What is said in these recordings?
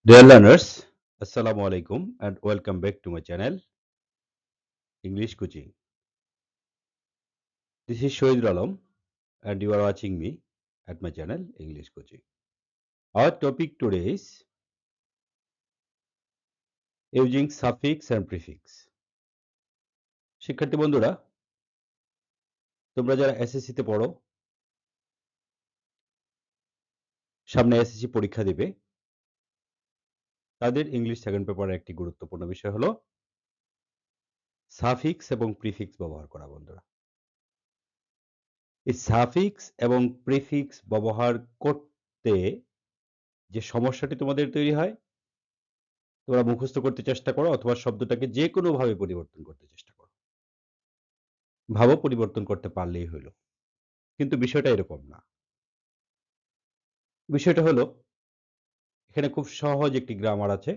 Dear learners, Assalamu alaikum and welcome back to my channel English Coaching. This is Shahidul and you are watching me at my channel English Coaching. Our topic today is using suffix and prefix. শিক্ষার্থী বন্ধুরা, তোমরা যারা SSC তে পড়ো, সামনে SSC পরীক্ষা দিবে, তাদের ইংলিশ সেকেন্ড পেপারের একটি গুরুত্বপূর্ণ বিষয় হলো সাফিক্স এবং প্রিফিক্স ব্যবহার করা বন্ধুরা। এই সাফিক্স এবং প্রিফিক্স ব্যবহার করতে যে সমস্যাটি তোমাদের তৈরি হয়, তোমরা মুখস্থ করতে চেষ্টা করো অথবা শব্দটাকে যে কোনোভাবে পরিবর্তন করতে চেষ্টা করো। ভাবো পরিবর্তন করতে পারলেই হলো। কিন্তু বিষয়টা এরকম না। বিষয়টা হলো এখানে খুব সহজ একটি গ্রামার আছে।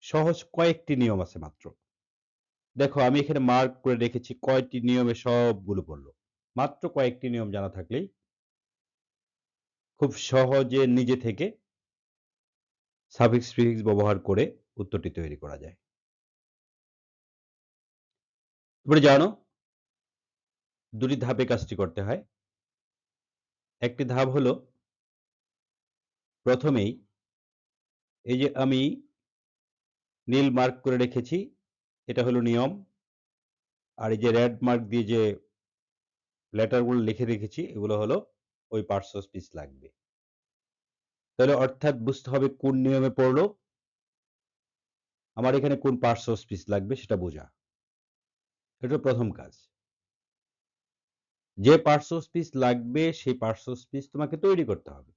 সহজ কয়েকটি নিয়ম আছে মাত্র। দেখো আমি এখানে মার্ক করে রেখেছি কয়টি নিয়মে সবগুলো পড়লো। মাত্র কয়েকটি নিয়ম জানা থাকলেই খুব সহজে নিজে থেকে সাফিক্স প্রিফিক্স ব্যবহার করে উত্তরটি তৈরি করা যায়। তোমরা জানো দুটি ধাপে কাজটি করতে হয়। একটি ধাপ হলো প্রথমেই এই যে আমি নীল মার্ক করে রেখেছি, এটা হলো নিয়ম। আর এই যে রেড মার্ক দিয়ে যে লেটারগুলো লিখে রেখেছি, এগুলো হলো ওই পার্টস অফ স্পিচ লাগবে। তাহলে অর্থাৎ বুঝতে হবে কোন নিয়মে পড়লো, আমার এখানে কোন পার্টস অফ স্পিচ লাগবে সেটা বোঝা। এটা প্রথম কাজ। যে পার্টস অফ স্পিচ লাগবে সেই পার্টস অফ স্পিচ তোমাকে তৈরি করতে হবে।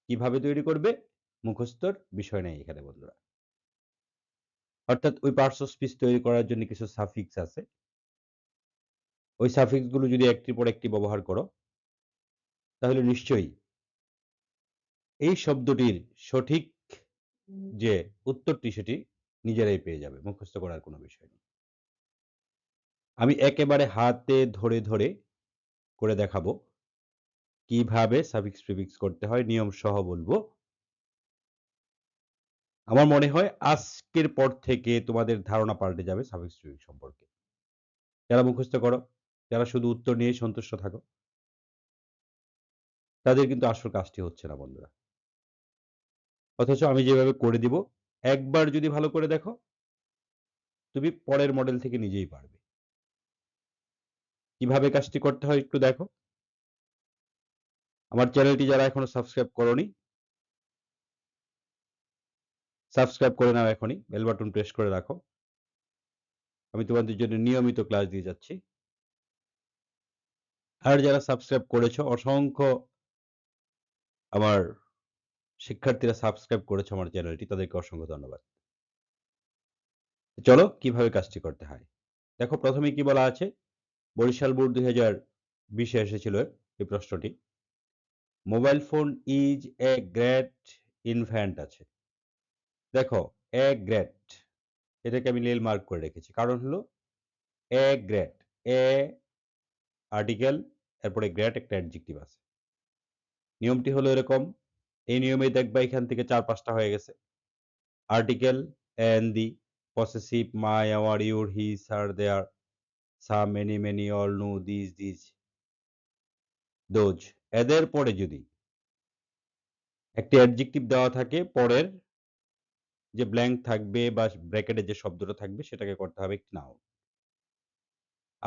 কিভাবে তৈরি করবে? মুখস্থর বিষয় নেই এখানে বন্ধুরা। অর্থাৎ ওই পার্টস অফ স্পিচ তৈরি করার জন্য কিছু সাফিক্স আছে। ওই সাফিক্স গুলো যদি একটির পর একটি ব্যবহার করো, তাহলে নিশ্চয়ই এই শব্দটির সঠিক যে উত্তরটি সেটি নিজেরাই পেয়ে যাবে, মুখস্থ করার কোনো বিষয় নেই। আমি একেবারে হাতে ধরে ধরে করে দেখাবো কিভাবে সাফিক্স প্রিফিক্স করতে হয়, নিয়ম সহ বলবো। আমার মনে হয় আজকের পর থেকে তোমাদের ধারণা পাল্টে যাবে সাফিক্স প্রিফিক্স সম্পর্কে। যারা মুখস্থ করো, যারা শুধু উত্তর নিয়ে সন্তুষ্ট থাকো, তাদের কিন্তু আসল কাজটি হচ্ছে না বন্ধুরা। অথচ আমি যেভাবে করে দিব, একবার যদি ভালো করে দেখো, তুমি পরের মডেল থেকে নিজেই পারবে। কিভাবে কাজটি করতে হয় একটু দেখো। আমার চ্যানেলটি যারা এখনো সাবস্ক্রাইব করোনি, সাবস্ক্রাইব করে নাও এখনই, বেল বাটন প্রেস করে রাখো। আমি তোমাদের জন্য নিয়মিত ক্লাস দিয়ে যাচ্ছি। আর যারা সাবস্ক্রাইব করেছো, অসংখ্য আমার শিক্ষার্থীরা সাবস্ক্রাইব করেছো আমার চ্যানেলটি, তাদেরকে অসংখ্য ধন্যবাদ। চলো কিভাবে কাজটি করতে হয় দেখো। প্রথমে কি বলা আছে, বরিশাল বোর্ড 2020-এ এসেছিল এই প্রশ্নটি। Mobile phone is a great invent আছে। দেখো এ গ্রেট, এটাকে আমি নীল মার্ক করে রেখেছি, কারণ হলো এ গ্রেট, এ আর্টিকেল, এরপরে গ্রেট একটা অ্যাডজেক্টিভ আছে। নিয়মটি হলো এরকম, এই নিয়মে দেখবা এখান থেকে 4-5টা হয়ে গেছে। Article and the, possessive my, our, your, his, her, their, some, many, many, all, no, this, those. এদের পরে যদি একটি অ্যাডজেক্টিভ দেওয়া থাকে, পরের যে ব্ল্যাঙ্ক থাকবে বা ব্র্যাকেটে যে শব্দটা থাকবে সেটাকে করতে হবে একটি নাউন।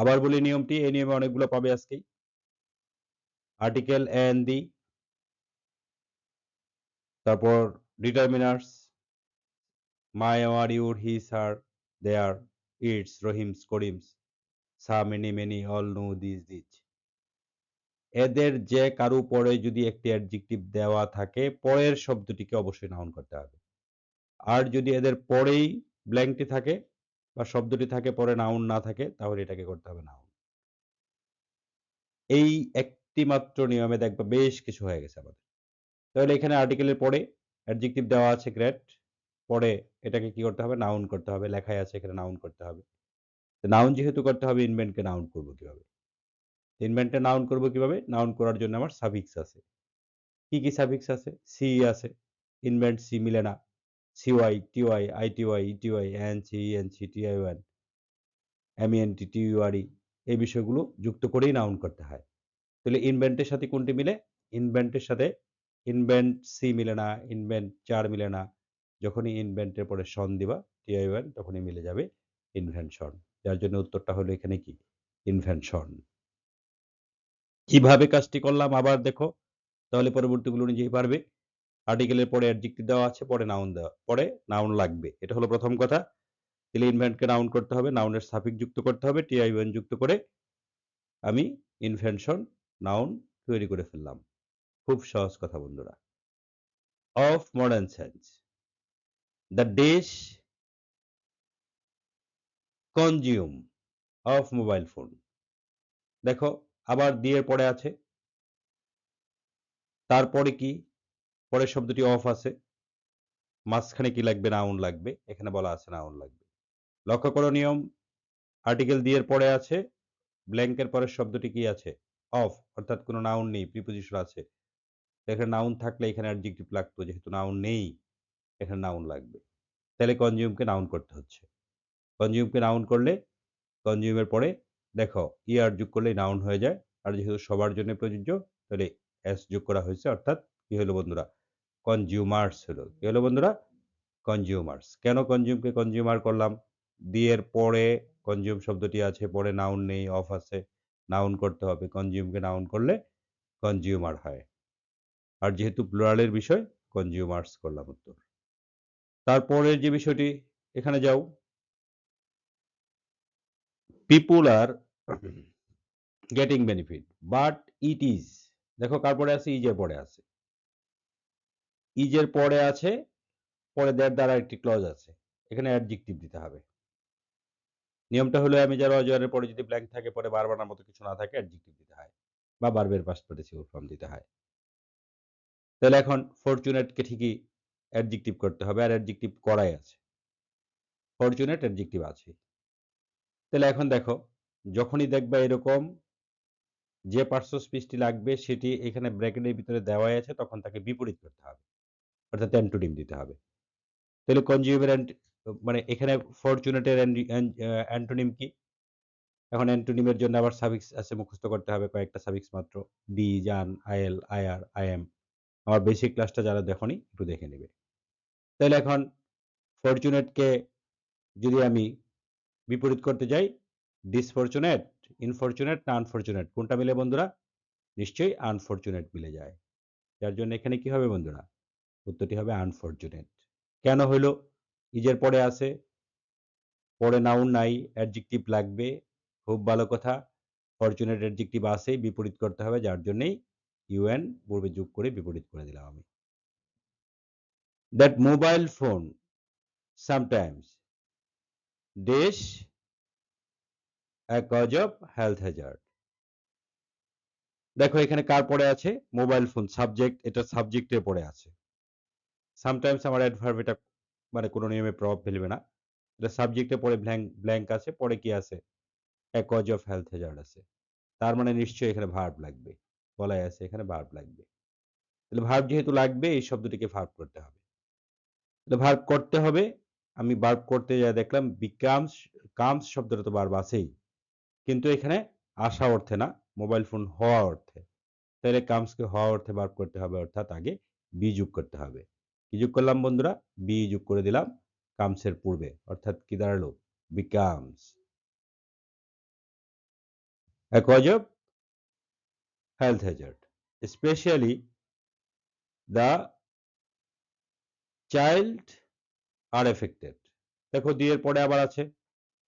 আবার বলি নিয়মটি, এই নিয়মে অনেকগুলো পাবে আজকেই। আর্টিকেল এন্ড দি, তারপর determiners my, our, your, his, her, their, its, Rahim's, Karim's, some, many, many, all, no, this. এদের যে কারো পরে যদি একটি অ্যাডজেক্টিভ দেওয়া থাকে, পরের শব্দটিকে অবশ্যই নাউন করতে হবে। আর যদি এদের পরেই ব্ল্যাঙ্কটি থাকে বা শব্দটি থাকে, পরে নাউন না থাকে, তাহলে এটাকে করতে হবে নাউন। এই একটি মাত্র নিয়মে দেখবা বেশ কিছু হয়ে গেছে আমাদের। তাহলে এখানে আর্টিকেলের পরে অ্যাডজেক্টিভ দেওয়া আছে গ্রেট, পরে এটাকে কি করতে হবে? নাউন করতে হবে। লেখাই আছে এখানে নাউন করতে হবে। নাউন যেহেতু করতে হবে, ইনভেন্টকে নাউন করব কিভাবে? ইনভেন্টে নাউন করব কিভাবে? নাউন করার জন্য আমার সাফিক্স আছে। কি কি সাফিক্স আছে? সি আছে। ইনভেন্ট সি মিলে না। সিওয়াই, টিওয়াই, আইটিওয়াই, ইটিওয়াই, এএনসি, ইএনসি, টিআইওয়ান, এমইএনটি, টিইউআরই এই বিষয়গুলো যুক্ত করেই নাউন করতে হয়। তাহলে ইনভেন্টের সাথে কোনটি মিলে? ইনভেন্টের সাথে ইনভেন্ট সি মিলে না, ইনভেন্ট চার মিলে না। যখনই ইনভেন্টের পরে সন দিবা টিআইওয়ান তখনই মিলে যাবে ইনভেনশন। যার জন্য উত্তরটা হলো এখানে কি? ইনভেনশন। কিভাবে কাজটি করলাম আবার দেখো, তাহলে পরবর্তীগুলো নিজেই পারবে। আর্টিকেলের পরে অ্যাডজেক্টিভ দেওয়া আছে, পরে নাউন দেওয়া, পরে নাউন লাগবে। এটা হলো প্রথম কথা। তাহলে ইনভেন্টকে নাউন করতে হবে, নাউনের সাফিক্স যুক্ত করতে হবে, টিআইওএন যুক্ত করে আমি ইনভেনশন নাউন তৈরি করে ফেললাম। খুব সহজ কথা বন্ধুরা। Of modern science, the dish consume of mobile phone. দেখো আবার দিয়ে পরে আছে, তারপরে কি? পরের শব্দটি অফ আছে, মাঝখানে কি লাগবে? নাউন লাগবে। এখানে বলা আছে নাউন লাগবে। লক্ষ্য করো নিয়ম, আর্টিকেল দিয়ে পরে আছে, ব্ল্যাঙ্কের পরের শব্দটি কি আছে? অফ, অর্থাৎ কোনো নাউন নেই, প্রিপোজিশন আছে। এখানে নাউন থাকলে এখানে অ্যাডজেক্টিভ লাগতো, যেহেতু নাউন নেই এখানে নাউন লাগবে। তাহলে কনজিউমকে নাউন করতে হচ্ছে। কনজিউমকে নাউন করলে কনজিউমের পরে দেখো ইয়ার যোগ করলেই নাউন হয়ে যায়। আর যেহেতু সবার জন্য প্রযোজ্য তাহলে এস যোগ করা হয়েছে, অর্থাৎ কি হলো বন্ধুরা? কনজিউমার্স হলো। কি হলো বন্ধুরা? কনজিউমার্স। কেন কনজিউমকে কনজিউমার করলাম? দিয়ের পরে কনজিউম শব্দটি আছে, পরে নাউন নেই, অফ আছে, নাউন করতে হবে। কনজিউমকে নাউন করলে কনজিউমার হয়। আর যেহেতু প্লুরালের বিষয়, কনজিউমার্স করলাম উত্তর। তারপরের যে বিষয়টি, এখানে যাও, people are getting benefit but it is. দেখো কার পরে আছে? ইজের পরে আছে। ইজের পরে আছে, পরে দ্যাট দ্বারা একটি ক্লজ আছে, এখানে অ্যাডজেক্টিভ দিতে হবে। নিয়মটা হলো আমি যারা অজয়ের পরে যদি ব্ল্যাঙ্ক থাকে, পরে বার বানার মতো কিছু না থাকে, অ্যাডজেক্টিভ দিতে হয় বা ভার্বের পাস্ট পার্টিসিপল ফর্ম দিতে হয়। তাহলে এখন ফরচুনেটকে ঠিকই অ্যাডজেক্টিভ করতে হবে, আর অ্যাডজেক্টিভ করাই আছে, ফরচুনেট অ্যাডজেক্টিভ আছে। তাহলে এখন দেখো, যখনই দেখবা এরকম যে পার্শ্ব স্পিচটি লাগবে সেটি এখানে ব্র্যাকেটের ভিতরে দেওয়াই আছে, তখন তাকে বিপরীত করতে হবে, অর্থাৎ অ্যান্টোনিম দিতে হবে। তাহলে কনজিউমের মানে এখানে ফরচুনেটের অ্যান্টোনিম কি? এখন অ্যান্টোনিমের জন্য আবার সাফিক্স আছে, মুখস্থ করতে হবে কয়েকটা সাফিক্স মাত্র। বি, জান, আইএল, আইআর, আইএম। আমার বেসিক ক্লাসটা যারা দেখনি একটু দেখে নেবে। তাহলে এখন ফরচুনেটকে যদি আমি বিপরীত করতে যাই, ডিসফরচুনেট, ইনফরচুনেট না আনফরচুনেট, কোনটা মিলে বন্ধুরা? নিশ্চয়ই আনফরচুনেট মিলে যায়। যার জন্য এখানে কি হবে বন্ধুরা? উত্তরটি হবে আনফরচুনেট। কেন হইল? ইজের পরে আছে, পরে নাউন নাই, অ্যাডজেক্টিভ লাগবে। খুব ভালো কথা। ফরচুনেট অ্যাডজেক্টিভ আছে, বিপরীত করতে হবে, যার জন্যই ইউএন পূর্বে যোগ করে বিপরীত করে দিলাম আমি। That mobile phone sometimes dish a cause of health hazard। দেখো এখানে কার পরে আছে? মোবাইল ফোন, সাবজেক্ট, এটা সাবজেক্টের পরে আছে। সামটাইমস আমার অ্যাডভার্ব, এটা মানে কোনো নিয়মে প্রভাব ফেলবে না। এটা সাবজেক্টের পরে ব্ল্যাঙ্ক আছে, পরে কি আছে? a cause of health hazard আছে। তার মানে নিশ্চয়ই এখানে ভার্ব লাগবে, বলাই আছে এখানে ভার্ব লাগবে। তাহলে ভার্ব যেহেতু লাগবে, এই শব্দটিকে ভার্ব করতে হবে। তাহলে ভার্ব করতে হবে, আমি ভার্ব করতে যা দেখলাম বিকামস, কামস শব্দটা তো ভার্ব আছেই, কিন্তু এখানে আসা অর্থে না, মোবাইল ফোন হওয়া অর্থে। তাহলে কামসকে হওয়া অর্থে ভার্ব করতে হবে, অর্থাৎ আগে বি যোগ করতে হবে। কি যোগ করলাম বন্ধুরা? বি যোগ করে দিলাম কামসের পূর্বে, অর্থাৎ কি দাঁড়ালো? Becomes a cause of health hazard, especially the child are affected। দেখো দিয়ের পরে আবার আছে,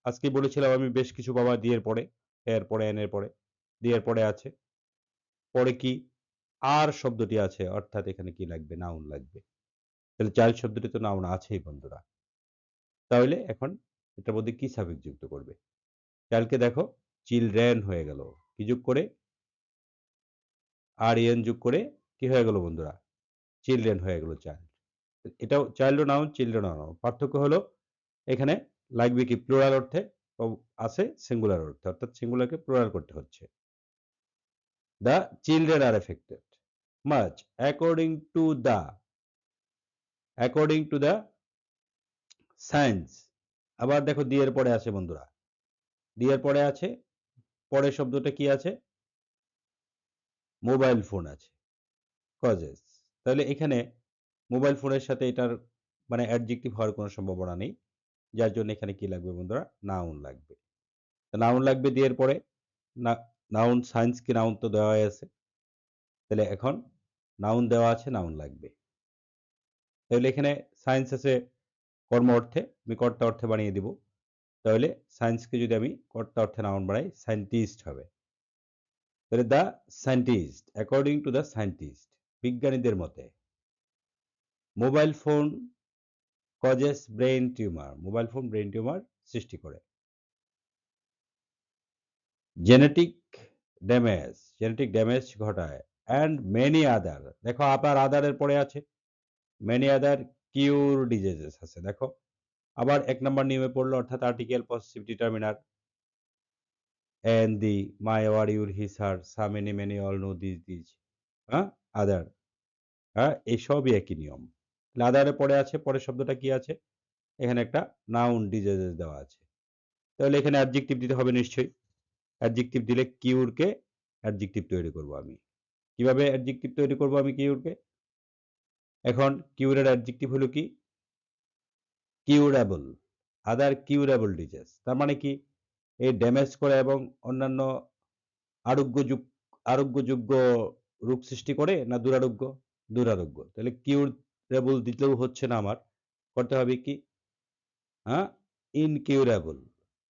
আজকে বলেছিলাম আমি বেশ কিছু বাবা দিয়ের পরে, এর পরে এন এর পরে, দিয়ের পরে আছে, পরে কি? আর শব্দটি আছে, অর্থাৎ এখানে কি লাগবে? নাউন লাগবে। তাহলে চাইল্ড শব্দটি তো নাউন আছেই বন্ধুরা। তাহলে এখন এটার মধ্যে কি সাফিক্স যুক্ত করবে? চাইল্ডকে দেখো চিলড্রেন হয়ে গেল, কি যোগ করে? আর এন যোগ করে কি হয়ে গেল বন্ধুরা? চিলড্রেন হয়ে গেল চাইল্ড। এটাও চাইল্ডও নাউন, চিলড্রেনও নাউন। পার্থক্য হলো এখানে লাগবে কি? প্লুরাল অর্থে, আছে সিঙ্গুলার অর্থে, অর্থাৎ সিঙ্গুলারকে প্লুরাল করতে হচ্ছে। The children are affected much according to the science. আবার দেখো দি এর পরে আছে বন্ধুরা, দি এর পরে আছে, পরের শব্দটা কি আছে? মোবাইল ফোন আছে, কজেস। তাহলে এখানে মোবাইল ফোনের সাথে এটার মানে অ্যাডজেক্টিভ হওয়ার কোনো সম্ভাবনা নেই, যার জন্য এখানে কি লাগবে বন্ধুরা? নাউন লাগবে। নাউন লাগবে দি এর পরে। না, নাউন সায়েন্স কি নাউন তো দেওয়াই আছে। তাহলে এখন নাউন দেওয়া আছে, নাউন লাগবে। তাহলে এখানে সায়েন্স আছে কর্ম অর্থে, আমি কর্তা অর্থে বানিয়ে দিব। তাহলে সায়েন্সকে যদি আমি কর্তা অর্থে নাউন বানাই, সায়েন্টিস্ট হবে। তাহলে the scientist, according to the scientist, বিজ্ঞানীদের মতে। Mobile phone causes brain tumour, mobile phone brain tumour সৃষ্টি করে। জেনেটিক ড্যামেজ, জেনেটিক ড্যামেজ ঘটায়। অ্যান্ড মেনি আদার, দেখো আবার আদারের পরে আছে মেনি আদার কিউর ডিজিজেস আছে। দেখো আবার ১ নম্বর নিয়মে পড়লো, অর্থাৎ article, possessive determiner, and the my or your his her some many all know these হ্যাঁ আদার, হ্যাঁ এই সবই একই নিয়ম। আদারে পরে আছে, পরের শব্দটা কি আছে? এখানে একটা নাউন ডিজিজেস দেওয়া আছে। তাহলে এখানে অ্যাডজেক্টিভ দিতে হবে নিশ্চয়ই। অ্যাডজেক্টিভ দিলে কিউরকে অ্যাডজেক্টিভ তৈরি করব আমি। কিভাবে অ্যাডজেক্টিভ তৈরি করব আমি কিউরকে? এখন কিউরের অ্যাডজেক্টিভ হলো কি? কিউরেবল, আদার কিউরেবল ডিজিজ। তার মানে কি? এই ড্যামেজ করে এবং অন্যান্য আরোগ্যযোগ আরোগ্যযোগ্য রোগ সৃষ্টি করে না দুরারোগ্য? দুরারোগ্য। তাহলে কিউরেবল দিতেও হচ্ছে না আমার। করতে হবে কি? হ্যাঁ? ইনকিউরেবল।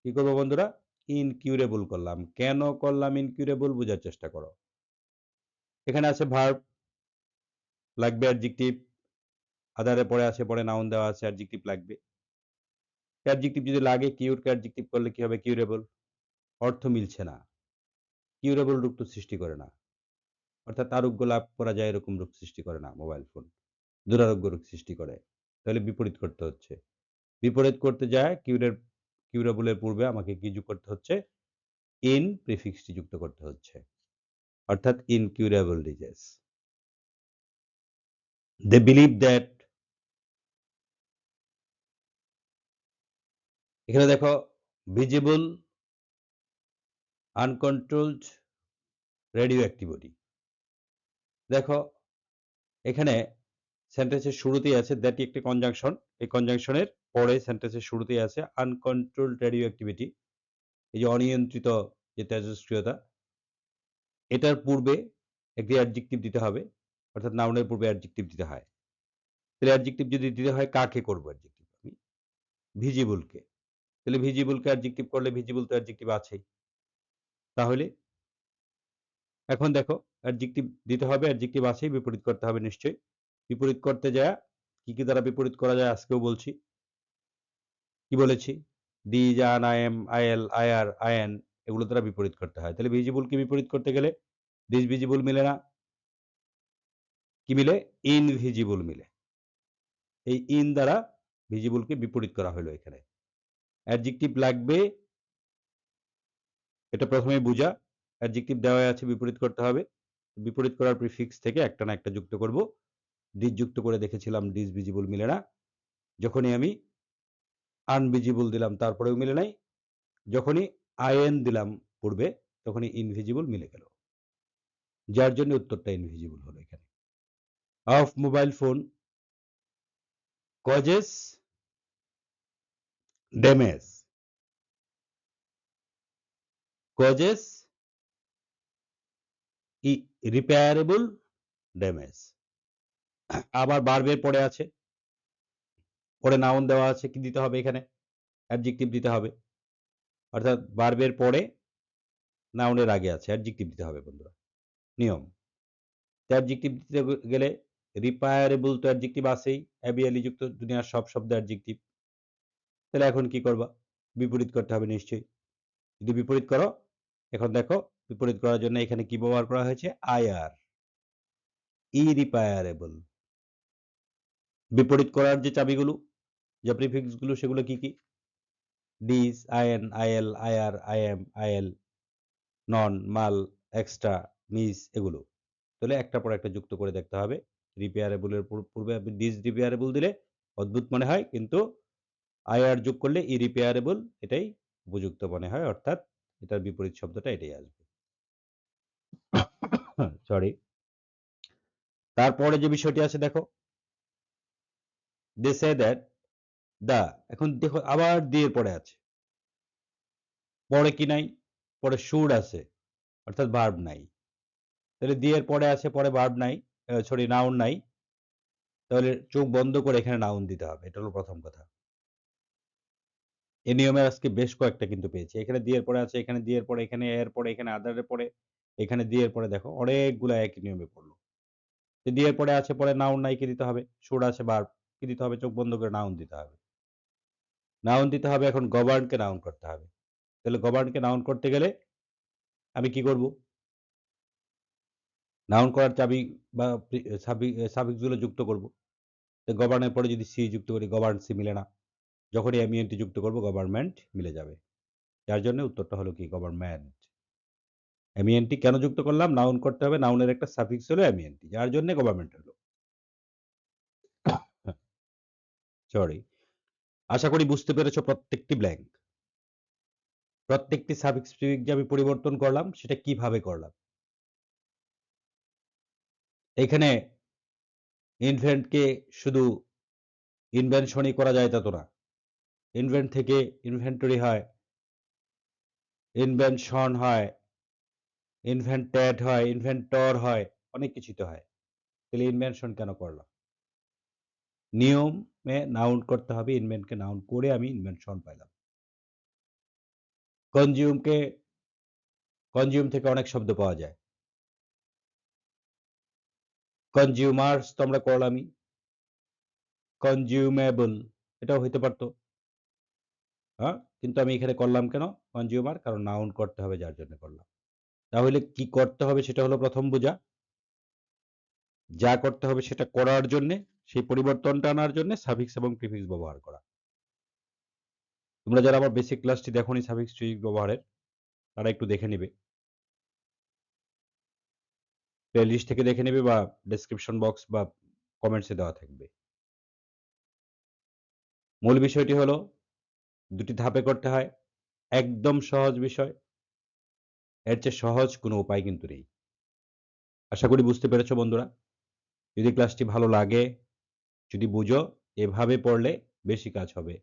কি করব বন্ধুরা? ইনকিউরেবল করলাম। কেন করলাম ইনকিউরেবল? বোঝার চেষ্টা করো। এখানে আছে ভার্ব, লাগবে অ্যাডজেক্টিভ। আদারে পরে আছে, পরে নাউন দেওয়া আছে, অ্যাডজেক্টিভ লাগবে। অ্যাডজেক্টিভ যদি লাগে, কিউরকে অ্যাডজেক্টিভ করলে কি হবে? কিউরেবল। অর্থ মিলছে না। কিউরেবল রোগ তো সৃষ্টি করে না। অর্থাৎ আরোগ্য লাভ করা যায় এরকম রোগ সৃষ্টি করে না মোবাইল ফোন। দুরারোগ্য রোগ সৃষ্টি করে। তাহলে বিপরীত করতে হচ্ছে। বিপরীত করতে যায় কিউরেবলের পূর্বে আমাকে কি যোগ করতে হচ্ছে? ইন প্রিফিক্সটি যুক্ত করতে হচ্ছে। অর্থাৎ incurable disease. They believe that, এখানে দেখো ভিজিবল আনকন্ট্রোলড রেডিও অ্যাক্টিভিটি। দেখো এখানে সেন্টেন্সের শুরুতেই আছে দ্যাটই একটি কনজাংশন। এই কনজাংশনের পরে সেন্টেন্সের শুরুতেই আছে আনকন্ট্রোলড রেডিও অ্যাক্টিভিটি, এই যে অনিয়ন্ত্রিত যে তেজস্ক্রিয়তা, এটার পূর্বে একটি অ্যাডজেক্টিভ দিতে হবে, অর্থাৎ নাউনের পূর্বে অ্যাডজেক্টিভ দিতে হয়। তাহলে অ্যাডজেক্টিভ যদি দিতে হয় কাকে করব অ্যাডজেক্টিভ? আমি ভিজিবলকে। তাহলে ভিজিবলকে অ্যাডজেক্টিভ করলে ভিজিবল তো অ্যাডজেক্টিভ আছেই। তাহলে এখন দেখো অ্যাডজেক্টিভ দিতে হবে, অ্যাডজেক্টিভ আছেই, বিপরীত করতে হবে নিশ্চয়ই। বিপরীত করতে যায় কি কি দ্বারা বিপরীত করা যায় আজকেও বলছি। কি বলেছি? Dis, un, I M, I L, I R, I N, এগুলো দ্বারা বিপরীত করতে হয়। তাহলে ভিজিবলকে বিপরীত করতে গেলে দিস ভিজিবল মিলে না, কি মিলে? ইনভিজিবল মিলে। এই ইন দ্বারা ভিজিবলকে বিপরীত করা হলো এখানে। অ্যাডজেক্টিভ লাগবে, এটা প্রথমেই বুঝা। অ্যাডজেক্টিভ দেওয়া আছে, বিপরীত করতে হবে। বিপরীত করার প্রিফিক্স থেকে একটা না একটা যুক্ত করব। ডিস যুক্ত করে দেখেছিলাম ডিস ভিজিবল মিলে না। যখনই আমি আনভিজিবল দিলাম তারপরেও মিলে নাই। যখনই আইএন দিলাম পূর্বে তখনই ইনভিজিবল মিলে গেল। যার জন্য উত্তরটা ইনভিজিবল হলো এখানে। Of mobile phone causes damage, causes repairable damage. আবার ভার্বের পরে আছে, পরে নাউন দেওয়া আছে, কি দিতে হবে এখানে? অ্যাডজেক্টিভ দিতে হবে। অর্থাৎ ভার্বের পরে নাউনের আগে আছে, অ্যাডজেক্টিভ দিতে হবে বন্ধুরা, নিয়ম। অ্যাডজেক্টিভ দিতে গেলে রিপায়ারেবল তো অ্যাডজেক্টিভ আছেই, অ্যাবিএলি যুক্ত দুনিয়ার সব শব্দ অ্যাডজেক্টিভ। তাহলে এখন কি করবা? বিপরীত করতে হবে নিশ্চয়ই। যদি বিপরীত করো, এখন দেখো বিপরীত করার জন্য এখানে কি ব্যবহার করা হয়েছে? আইআর, ইরিপায়ারেবল। বিপরীত করার যে চাবিগুলো, যে প্রিফিক্স গুলো, সেগুলো কি কি? Dis, IN, IL, IR, IM, IL, non, mal, extra, miss, এগুলো। তাহলে একটা পর একটা যুক্ত করে দেখতে হবে। রিপেয়ারেবলের পূর্বে আপনি ডিস রিপেয়ারেবল দিলে অদ্ভুত মনে হয়, কিন্তু আইআর যোগ করলে ইরিপেয়ারেবল, এটাই উপযুক্ত মনে হয়, অর্থাৎ এটার বিপরীত শব্দটা এটাই আসবে। সরি। তারপরে যে বিষয়টি আছে দেখো, দে সে দ্যাট দা, এখন দেখো আবার দিয়ে পড়ে আছে, পরে কি নাই, পরে শুড আছে, অর্থাৎ ভার্ব নাই। তাহলে দিয়ে পরে আছে, পরে ভার্ব নাই, সরি নাউন নাই, তাহলে চোখ বন্ধ করে এখানে নাউন দিতে হবে। এটা হলো প্রথম কথা। এই নিয়মে আজকে বেশ কয়েকটা কিন্তু পেয়েছি। এখানে দিয়ে পরে আছে, এখানে দিয়ে পরে, এখানে এর পরে, এখানে আদারের পরে, এখানে দিয়ে পরে, দেখো অনেকগুলা একই নিয়মে পড়লো। দিয়ে পরে আছে, পরে নাউন নাই, কি দিতে হবে? শুড আছে, ভার্ব কি দিতে হবে? চোখ বন্ধ করে নাউন দিতে হবে। নাউন দিতে হবে, এখন গভর্নকে নাউন করতে হবে। তাহলে গভর্নকে নাউন করতে গেলে আমি কি করব? নাউন করার চাবি বা সাফিক্স গুলো যুক্ত করব। তো গভর্নের পরে যদি সি যুক্ত করি, গভর্ন সি মিলে না। যখনই এমইএনটি যুক্ত করব, গভর্নমেন্ট মিলে যাবে। যার জন্য উত্তরটা হলো কি গভর্নমেন্ট। এমইএনটি কেন যুক্ত করলাম? নাউন করতে হবে, নাউনের একটা সাফিক্স হলো এমইএনটি, যার জন্য গভর্নমেন্ট হলো। সরি। আশা করি বুঝতে পেরেছো প্রত্যেকটি ব্ল্যাঙ্ক। প্রত্যেকটি সাফিক্স প্রিফিক্স যে আমি পরিবর্তন করলাম, সেটা কিভাবে করলাম। এখানে ইনভেন্টকে শুধু ইনভেনশনই করা যায় তা তো না। ইনভেন্ট থেকে ইনভেন্টরি হয়, ইনভেনশন হয়, ইনভেন্টেড হয়, ইনভেন্টর হয়, অনেক কিছুই তো হয়। তাহলে ইনভেনশন কেন করলাম? নিয়মে নাউন করতে হবে, ইনভেন্টকে নাউন করে আমি ইনভেনশন পাইলাম। কনজিউম থেকে অনেক শব্দ পাওয়া যায়। কনজিউমার্স তো আমরা করলামই, কনজিউমেবল এটাও হইতে পারতো, হ্যাঁ, কিন্তু আমি এখানে করলাম কেন কনজিউমার? কারণ নাউন করতে হবে, যার জন্য করলাম। তাহলে কি করতে হবে সেটা হলো প্রথম বোঝা। যা করতে হবে সেটা করার জন্য, সেই পরিবর্তনটা আনার জন্য সাফিক্স এবং প্রিফিক্স ব্যবহার করা। তোমরা যারা আমার বেসিক ক্লাসটি দেখোনি সাফিক্স প্রিফিক্স ব্যবহারের, তারা একটু দেখে নেবে, প্লেলিস্ট থেকে দেখে নেবে বা ডেসক্রিপশন বক্স বা কমেন্টসে দেওয়া থাকবে। মূল বিষয়টি হলো দুটি ধাপে করতে হয়, একদম সহজ বিষয়, এর চেয়ে সহজ কোনো উপায় কিন্তু নেই। আশা করি বুঝতে পেরেছো বন্ধুরা। যদি ক্লাসটি ভালো লাগে, যদি বুঝো এভাবে পড়লে বেশি কাজ হবে,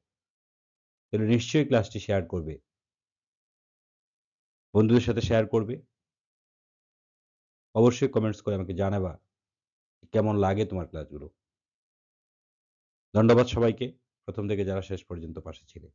তাহলে নিশ্চয়ই ক্লাসটি শেয়ার করবে, বন্ধুদের সাথে শেয়ার করবে। অবশ্যই কমেন্টস করে আমাকে জানাবা কেমন লাগে তোমার ক্লাসগুলো। ধন্যবাদ সবাইকে, প্রথম থেকে যারা শেষ পর্যন্ত পাশে ছিলে।